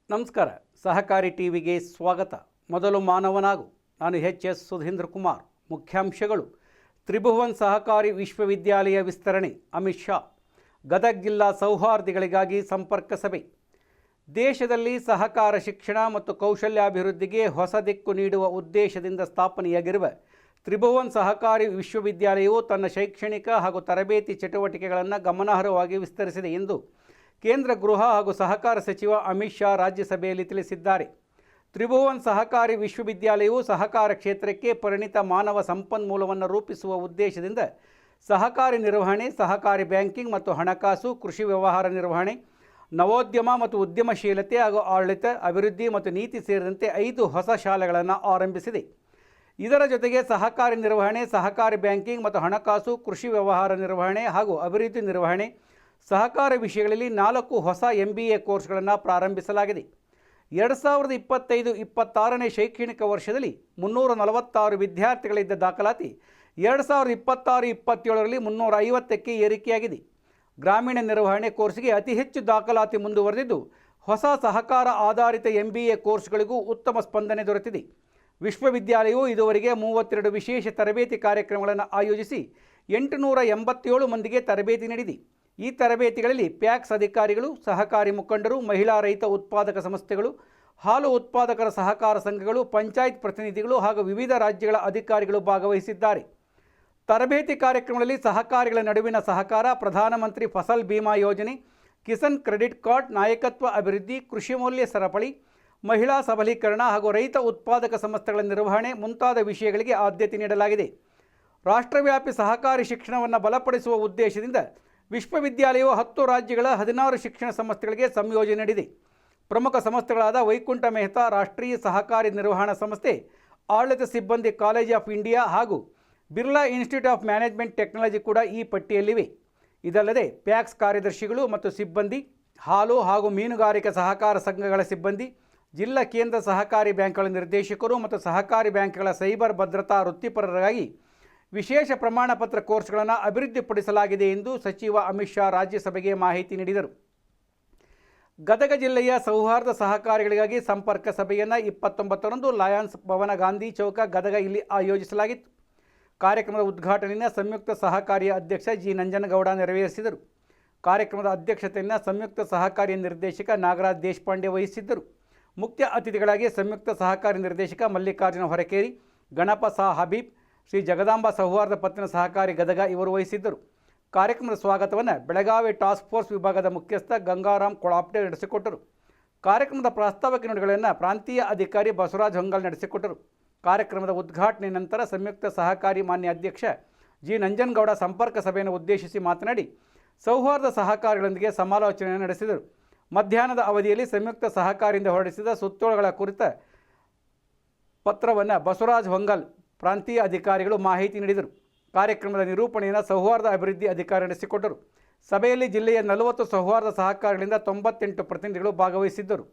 ನಮಸ್ಕಾರ. ಸಹಕಾರಿ ಟಿವಿಗೆ ಸ್ವಾಗತ. ಮೊದಲು ಮಾನವನಾಗು. ನಾನು ಎಚ್ ಸುಧೀಂದ್ರ ಕುಮಾರ್. ಮುಖ್ಯಾಂಶಗಳು: ತ್ರಿಭುವನ್ ಸಹಕಾರಿ ವಿಶ್ವವಿದ್ಯಾಲಯ ವಿಸ್ತರಣೆ, ಅಮಿತ್ ಶಾ. ಗದಗ ಜಿಲ್ಲಾ ಸೌಹಾರ್ದಿಗಳಿಗಾಗಿ ಸಂಪರ್ಕ ಸಭೆ. ದೇಶದಲ್ಲಿ ಸಹಕಾರ ಶಿಕ್ಷಣ ಮತ್ತು ಕೌಶಲ್ಯಾಭಿವೃದ್ಧಿಗೆ ಹೊಸ ದಿಕ್ಕು ನೀಡುವ ಉದ್ದೇಶದಿಂದ ಸ್ಥಾಪನೆಯಾಗಿರುವ ತ್ರಿಭುವನ್ ಸಹಕಾರಿ ವಿಶ್ವವಿದ್ಯಾಲಯವು ತನ್ನ ಶೈಕ್ಷಣಿಕ ಹಾಗೂ ತರಬೇತಿ ಚಟುವಟಿಕೆಗಳನ್ನು ಗಮನಾರ್ಹವಾಗಿ ವಿಸ್ತರಿಸಿದೆ ಎಂದು ಕೇಂದ್ರ ಗೃಹ ಹಾಗೂ ಸಹಕಾರ ಸಚಿವ ಅಮಿತ್ ಶಾ ರಾಜ್ಯಸಭೆಯಲ್ಲಿ ತಿಳಿಸಿದ್ದಾರೆ. ತ್ರಿಭುವನ್ ಸಹಕಾರಿ ವಿಶ್ವವಿದ್ಯಾಲಯವು ಸಹಕಾರ ಕ್ಷೇತ್ರಕ್ಕೆ ಪರಿಣಿತ ಮಾನವ ಸಂಪನ್ಮೂಲವನ್ನು ರೂಪಿಸುವ ಉದ್ದೇಶದಿಂದ ಸಹಕಾರಿ ನಿರ್ವಹಣೆ, ಸಹಕಾರಿ ಬ್ಯಾಂಕಿಂಗ್ ಮತ್ತು ಹಣಕಾಸು, ಕೃಷಿ ವ್ಯವಹಾರ ನಿರ್ವಹಣೆ, ನವೋದ್ಯಮ ಮತ್ತು ಉದ್ಯಮಶೀಲತೆ ಹಾಗೂ ಆಡಳಿತ, ಅಭಿವೃದ್ಧಿ ಮತ್ತು ನೀತಿ ಸೇರಿದಂತೆ 5 ಹೊಸ ಶಾಲೆಗಳನ್ನು ಆರಂಭಿಸಿದೆ. ಇದರ ಜೊತೆಗೆ ಸಹಕಾರಿ ನಿರ್ವಹಣೆ, ಸಹಕಾರಿ ಬ್ಯಾಂಕಿಂಗ್ ಮತ್ತು ಹಣಕಾಸು, ಕೃಷಿ ವ್ಯವಹಾರ ನಿರ್ವಹಣೆ ಹಾಗೂ ಅಭಿವೃದ್ಧಿ ನಿರ್ವಹಣೆ, ಸಹಕಾರ ವಿಷಯಗಳಲ್ಲಿ 4 ಹೊಸ MBA ಕೋರ್ಸ್ಗಳನ್ನು ಪ್ರಾರಂಭಿಸಲಾಗಿದೆ. 2025-26ನೇ ಶೈಕ್ಷಣಿಕ ವರ್ಷದಲ್ಲಿ 346 ವಿದ್ಯಾರ್ಥಿಗಳಿದ್ದ ದಾಖಲಾತಿ 2026-27ರಲ್ಲಿ 350ಕ್ಕೆ ಏರಿಕೆಯಾಗಿದೆ. ಗ್ರಾಮೀಣ ನಿರ್ವಹಣೆ ಕೋರ್ಸ್ಗೆ ಅತಿ ಹೆಚ್ಚು ದಾಖಲಾತಿ ಮುಂದುವರೆದಿದ್ದು, ಹೊಸ ಸಹಕಾರ ಆಧಾರಿತ MBA ಕೋರ್ಸ್ಗಳಿಗೂ ಉತ್ತಮ ಸ್ಪಂದನೆ ದೊರೆತಿದೆ. ವಿಶ್ವವಿದ್ಯಾಲಯವು ಇದುವರೆಗೆ 32 ವಿಶೇಷ ತರಬೇತಿ ಕಾರ್ಯಕ್ರಮಗಳನ್ನು ಆಯೋಜಿಸಿ 887 ಮಂದಿಗೆ ತರಬೇತಿ ನೀಡಿದೆ. ಈ ತರಬೇತಿಗಳಲ್ಲಿ ಪ್ಯಾಕ್ಸ್ ಅಧಿಕಾರಿಗಳು, ಸಹಕಾರಿ ಮುಖಂಡರು, ಮಹಿಳಾ ರೈತ ಉತ್ಪಾದಕ ಸಂಸ್ಥೆಗಳು, ಹಾಲು ಉತ್ಪಾದಕರ ಸಹಕಾರ ಸಂಘಗಳು, ಪಂಚಾಯತ್ ಪ್ರತಿನಿಧಿಗಳು ಹಾಗೂ ವಿವಿಧ ರಾಜ್ಯಗಳ ಅಧಿಕಾರಿಗಳು ಭಾಗವಹಿಸಿದ್ದಾರೆ. ತರಬೇತಿ ಕಾರ್ಯಕ್ರಮಗಳಲ್ಲಿ ಸಹಕಾರಿಗಳ ನಡುವಿನ ಸಹಕಾರ, ಪ್ರಧಾನಮಂತ್ರಿ ಫಸಲ್ ಬಿಮಾ ಯೋಜನೆ, ಕಿಸಾನ್ ಕ್ರೆಡಿಟ್ ಕಾರ್ಡ್, ನಾಯಕತ್ವ ಅಭಿವೃದ್ಧಿ, ಕೃಷಿ ಮೌಲ್ಯ ಸರಪಳಿ, ಮಹಿಳಾ ಸಬಲೀಕರಣ ಹಾಗೂ ರೈತ ಉತ್ಪಾದಕ ಸಂಸ್ಥೆಗಳ ನಿರ್ವಹಣೆ ಮುಂತಾದ ವಿಷಯಗಳಿಗೆ ಆದ್ಯತೆ ನೀಡಲಾಗಿದೆ. ರಾಷ್ಟ್ರವ್ಯಾಪಿ ಸಹಕಾರಿ ಶಿಕ್ಷಣವನ್ನು ಬಲಪಡಿಸುವ ಉದ್ದೇಶದಿಂದ ವಿಶ್ವವಿದ್ಯಾಲಯವು 10 ರಾಜ್ಯಗಳ 16 ಶಿಕ್ಷಣ ಸಂಸ್ಥೆಗಳಿಗೆ ಸಂಯೋಜನೆ ನೀಡಿದೆ. ಪ್ರಮುಖ ಸಂಸ್ಥೆಗಳಾದ ವೈಕುಂಠ ಮೆಹ್ತಾ ರಾಷ್ಟ್ರೀಯ ಸಹಕಾರಿ ನಿರ್ವಹಣಾ ಸಂಸ್ಥೆ, ಆಡಳಿತ ಸಿಬ್ಬಂದಿ ಕಾಲೇಜ್ ಆಫ್ ಇಂಡಿಯಾ ಹಾಗೂ Birla institute of management technology ಕೂಡ ಈ ಪಟ್ಟಿಯಲ್ಲಿವೆ. ಇದಲ್ಲದೆ ಪ್ಯಾಕ್ಸ್ ಕಾರ್ಯದರ್ಶಿಗಳು ಮತ್ತು ಸಿಬ್ಬಂದಿ, ಹಾಲು ಹಾಗೂ ಮೀನುಗಾರಿಕೆ ಸಹಕಾರ ಸಂಘಗಳ ಸಿಬ್ಬಂದಿ, ಜಿಲ್ಲಾ ಕೇಂದ್ರ ಸಹಕಾರಿ ಬ್ಯಾಂಕ್ಗಳ ನಿರ್ದೇಶಕರು ಮತ್ತು ಸಹಕಾರಿ ಬ್ಯಾಂಕ್ಗಳ ಸೈಬರ್ ಭದ್ರತಾ ವೃತ್ತಿಪರರಿಗಾಗಿ ವಿಶೇಷ ಪ್ರಮಾಣ ಪತ್ರ ಕೋರ್ಸ್ಗಳನ್ನು ಅಭಿವೃದ್ಧಿಪಡಿಸಲಾಗಿದೆ ಎಂದು ಸಚಿವ ಅಮಿತ್ ಶಾ ರಾಜ್ಯಸಭೆಗೆ ಮಾಹಿತಿ ನೀಡಿದರು. ಗದಗ ಜಿಲ್ಲೆಯ ಸೌಹಾರ್ದ ಸಹಕಾರಿಗಳಿಗಾಗಿ ಸಂಪರ್ಕ ಸಭೆಯನ್ನು 29ರಂದು ಲಯನ್ಸ್ ಭವನ, ಗಾಂಧಿ ಚೌಕ, ಗದಗ ಇಲ್ಲಿ ಆಯೋಜಿಸಲಾಗಿತ್ತು. ಕಾರ್ಯಕ್ರಮದ ಉದ್ಘಾಟನೆಯನ್ನು ಸಂಯುಕ್ತ ಸಹಕಾರಿಯ ಅಧ್ಯಕ್ಷ ಜಿ ನಂಜನಗೌಡ ನೆರವೇರಿಸಿದರು. ಕಾರ್ಯಕ್ರಮದ ಅಧ್ಯಕ್ಷತೆಯನ್ನು ಸಂಯುಕ್ತ ಸಹಕಾರಿಯ ನಿರ್ದೇಶಕ ನಾಗರಾಜ್ ದೇಶಪಾಂಡೆ ವಹಿಸಿದ್ದರು. ಮುಖ್ಯ ಅತಿಥಿಗಳಾಗಿ ಸಂಯುಕ್ತ ಸಹಕಾರಿ ನಿರ್ದೇಶಕ ಮಲ್ಲಿಕಾರ್ಜುನ ಹೊರಕೇರಿ, ಗಣಪ ಸಾ ಹಬೀಬ್, ಶ್ರೀ ಜಗದಾಂಬ ಸೌಹಾರ್ದ ಪತ್ತಿನ ಸಹಕಾರಿ ಗದಗ ಇವರು ವಹಿಸಿದ್ದರು. ಕಾರ್ಯಕ್ರಮದ ಸ್ವಾಗತವನ್ನು ಬೆಳಗಾವಿ ಟಾಸ್ಕ್ ಫೋರ್ಸ್ ವಿಭಾಗದ ಮುಖ್ಯಸ್ಥ ಗಂಗಾರಾಮ್ ಕೊಳಾಪ್ಟೆ ನಡೆಸಿಕೊಟ್ಟರು. ಕಾರ್ಯಕ್ರಮದ ಪ್ರಾಸ್ತಾವಿಕ ನುಡಿಗಳನ್ನು ಪ್ರಾಂತೀಯ ಅಧಿಕಾರಿ ಬಸವರಾಜ್ ಹೊಂಗಲ್ ನಡೆಸಿಕೊಟ್ಟರು. ಕಾರ್ಯಕ್ರಮದ ಉದ್ಘಾಟನೆ ನಂತರ ಸಂಯುಕ್ತ ಸಹಕಾರಿ ಮಾನ್ಯ ಅಧ್ಯಕ್ಷ ಜಿ ನಂಜನಗೌಡ ಸಂಪರ್ಕ ಸಭೆಯನ್ನು ಉದ್ದೇಶಿಸಿ ಮಾತನಾಡಿ ಸೌಹಾರ್ದ ಸಹಕಾರಿಗಳೊಂದಿಗೆ ಸಮಾಲೋಚನೆಯನ್ನು ನಡೆಸಿದರು. ಮಧ್ಯಾಹ್ನದ ಅವಧಿಯಲ್ಲಿ ಸಂಯುಕ್ತ ಸಹಕಾರಿಯಿಂದ ಹೊರಡಿಸಿದ ಸುತ್ತೋಲೆಗಳ ಕುರಿತ ಪತ್ರವನ್ನು ಬಸವರಾಜ್ ಹೊಂಗಲ್ ಪ್ರಾಂತೀಯ ಅಧಿಕಾರಿಗಳು ಮಾಹಿತಿ ನೀಡಿದರು. ಕಾರ್ಯಕ್ರಮದ ನಿರೂಪಣೆಯನ್ನು ಸೌಹಾರ್ದ ಅಭಿವೃದ್ಧಿ ಅಧಿಕಾರಿ ನಡೆಸಿಕೊಟ್ಟರು. ಸಭೆಯಲ್ಲಿ ಜಿಲ್ಲೆಯ 40 ಸೌಹಾರ್ದ ಸಹಕಾರಿಗಳಿಂದ 98 ಪ್ರತಿನಿಧಿಗಳು ಭಾಗವಹಿಸಿದ್ದರು.